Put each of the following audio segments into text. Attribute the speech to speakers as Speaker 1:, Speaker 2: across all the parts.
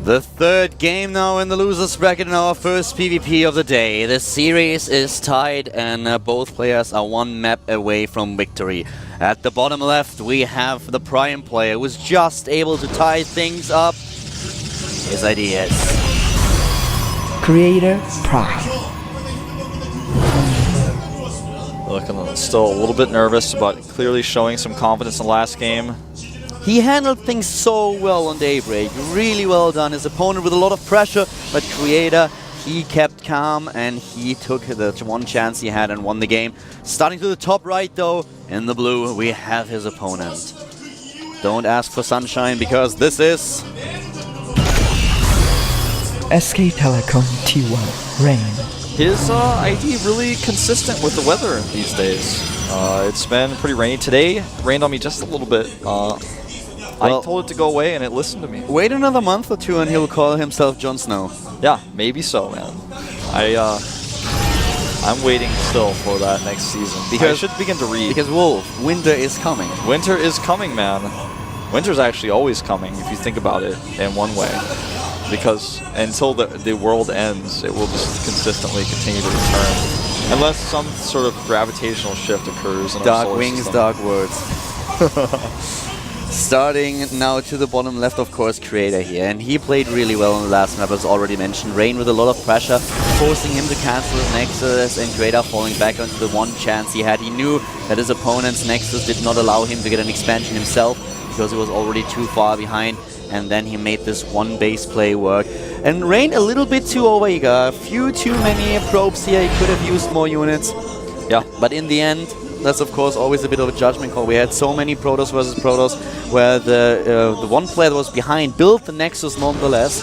Speaker 1: The third game now in the losers bracket in our first PvP of the day. The series is tied and both players are one map away from victory. At the bottom left we have the Prime player who was just able to tie things up. His idea is
Speaker 2: CreatorPrime.
Speaker 3: Looking still a little bit nervous, but clearly showing some confidence in the last game.
Speaker 1: He handled things so well on Daybreak, really well done. His opponent with a lot of pressure, but Creator, he kept calm and he took the one chance he had and won the game. Starting to the top right though, in the blue, we have his opponent. Don't ask for sunshine because this is
Speaker 2: SK Telecom T1 Rain.
Speaker 3: His ID really consistent with the weather these days. It's been pretty rainy. Today rained on me just a little bit. I told it to go away and it listened to me.
Speaker 1: Wait another month or two and he'll call himself Jon Snow.
Speaker 3: Yeah, maybe so, man. I'm waiting still for that next season. Because I should begin to read.
Speaker 1: Because Wolf, winter is coming.
Speaker 3: Winter is coming, man. Winter's actually always coming if you think about it in one way. Because until the world ends, it will just consistently continue to return. Unless some sort of gravitational shift occurs in our
Speaker 1: Dark
Speaker 3: solar
Speaker 1: wings,
Speaker 3: system.
Speaker 1: dark words. Starting now to the bottom left, of course, Creator here. And he played really well in the last map, as already mentioned. Rain with a lot of pressure, forcing him to cancel his Nexus, and Creator falling back onto the one chance he had. He knew that his opponent's Nexus did not allow him to get an expansion himself, because he was already too far behind. And then he made this one base play work. And Rain a little bit too overeager. A few too many probes here. He could have used more units.
Speaker 3: Yeah.
Speaker 1: But in the end, that's of course always a bit of a judgment call. We had so many Protoss versus Protoss where the one player that was behind built the Nexus nonetheless.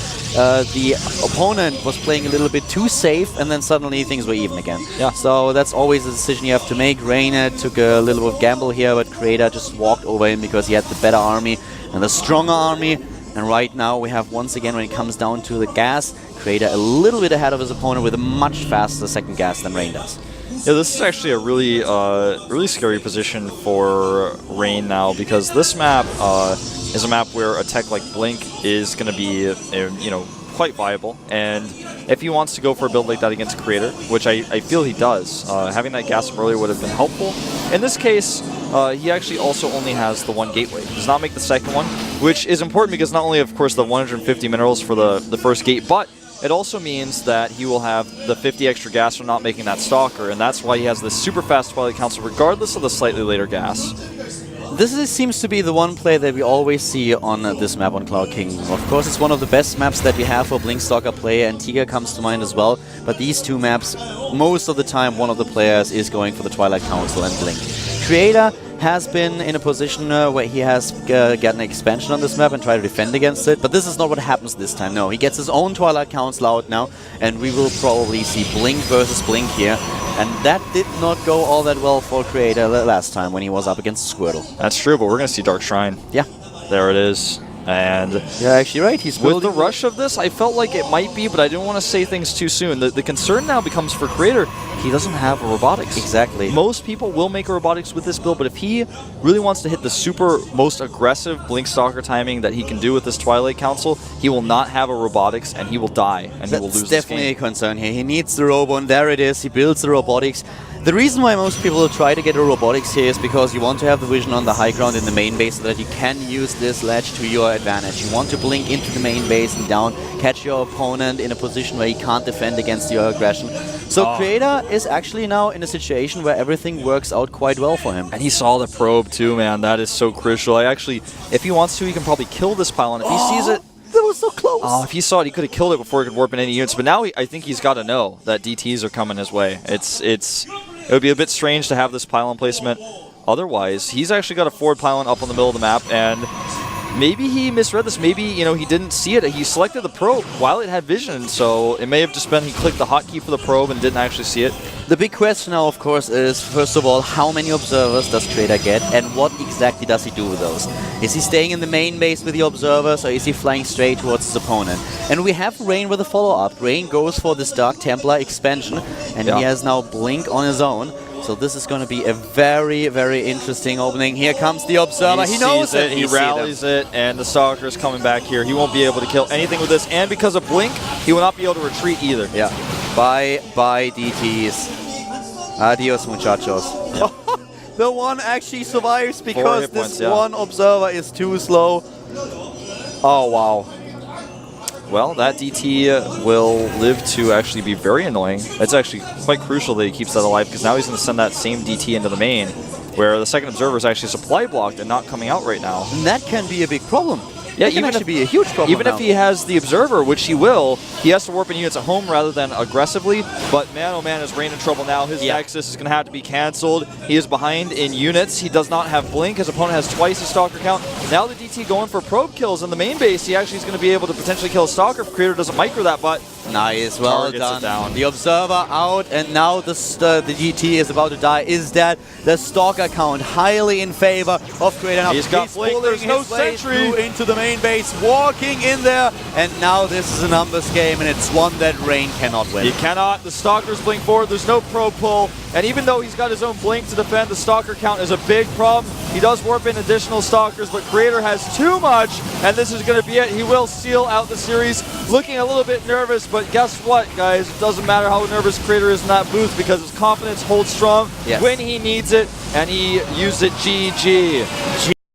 Speaker 1: The opponent was playing a little bit too safe and then suddenly things were even again.
Speaker 3: Yeah.
Speaker 1: So that's always a decision you have to make. Rain took a little bit of gamble here, but Creator just walked over him because he had the better army and the stronger army. And right now we have once again, when it comes down to the gas, Creator a little bit ahead of his opponent with a much faster second gas than Rain does.
Speaker 3: Yeah, this is actually a really scary position for Rain now, because this map is a map where a tech like Blink is going to be, quite viable. And if he wants to go for a build like that against Creator, which I feel he does, having that gas from earlier would have been helpful. In this case, he actually also only has the one gateway. He does not make the second one, which is important because not only, of course, the 150 minerals for the first gate, but it also means that he will have the 50 extra gas from not making that Stalker, and that's why he has this super fast Twilight Council regardless of the slightly later gas.
Speaker 1: This seems to be the one play that we always see on this map on Cloud Kingdom. Of course, it's one of the best maps that we have for Blink Stalker play, and Tiga comes to mind as well. But these two maps, most of the time, one of the players is going for the Twilight Council and Blink. Creator has been in a position where he has gotten an expansion on this map and try to defend against it, but this is not what happens this time. No, he gets his own Twilight Council out now, and we will probably see Blink versus Blink here. And that did not go all that well for Creator last time when he was up against Squirtle.
Speaker 3: That's true, but we're going to see Dark Shrine.
Speaker 1: Yeah.
Speaker 3: There it is. And
Speaker 1: you're actually right. He's
Speaker 3: with the rush of this, I felt like it might be, but I didn't want to say things too soon. The concern now becomes for Creator, he doesn't have a robotics.
Speaker 1: Exactly.
Speaker 3: Most people will make a robotics with this build, but if he really wants to hit the super most aggressive Blink Stalker timing that he can do with this Twilight Council, he will not have a robotics and he will die and he will lose this game.
Speaker 1: That's definitely a concern here. He needs the robo, and there it is. He builds the robotics. The reason why most people try to get a robotics here is because you want to have the vision on the high ground in the main base so that you can use this ledge to your advantage. You want to blink into the main base and down, catch your opponent in a position where he can't defend against your aggression. So Creator is actually now in a situation where everything works out quite well for him.
Speaker 3: And he saw the probe too, man. That is so crucial. If he wants to, he can probably kill this pylon. If he sees it,
Speaker 1: that was so close.
Speaker 3: If he saw it, he could have killed it before it could warp in any units. But now I think he's got to know that DTs are coming his way. It would be a bit strange to have this pylon placement. Otherwise, he's actually got a forward pylon up on the middle of the map, and maybe he misread this. Maybe, he didn't see it. He selected the probe while it had vision, so it may have just been he clicked the hotkey for the probe and didn't actually see it.
Speaker 1: The big question now, of course, is, first of all, how many observers does Creator get, and what exactly does he do with those? Is he staying in the main base with the observers, or is he flying straight towards his opponent? And we have Rain with a follow-up. Rain goes for this Dark Templar expansion, and he has now Blink on his own. So this is going to be a very, very interesting opening. Here comes the Observer. He knows
Speaker 3: it. He rallies it, and the Stalker's coming back here. He won't be able to kill anything with this, and because of Blink, he will not be able to retreat either.
Speaker 1: Yeah. Bye, DTs. Adios, muchachos. Yeah. The one actually survives because this one Observer is too slow. Oh, wow.
Speaker 3: Well, that DT will live to actually be very annoying. It's actually quite crucial that he keeps that alive, because now he's going to send that same DT into the main, where the second Observer is actually supply blocked and not coming out right now.
Speaker 1: And that can be a big problem.
Speaker 3: Yeah,
Speaker 1: that can actually be a huge problem.
Speaker 3: Even if he has the Observer, which he will, he has to warp in units at home rather than aggressively. But man, oh man, is Rain in trouble now. His Nexus is going to have to be canceled. He is behind in units. He does not have Blink. His opponent has twice his Stalker count. Now the DT going for probe kills in the main base. He actually is going to be able to potentially kill a Stalker if Creator doesn't micro that, but
Speaker 1: nice, well done. The Observer out, and now the GT is about to die. Is that the Stalker count highly in favor of Creator? Now
Speaker 3: he's got Blink. There's no sentry
Speaker 1: into the main base, walking in there, and now this is a numbers game, and it's one that Rain cannot win.
Speaker 3: He cannot. The Stalker's Blink forward. There's no probe pull, and even though he's got his own Blink to defend, the Stalker count is a big problem. He does warp in additional Stalkers, but Creator has too much, and this is going to be it. He will seal out the series, looking a little bit nervous, but guess what, guys? It doesn't matter how nervous Creator is in that booth, because his confidence holds strong when he needs it, and he used it. GG.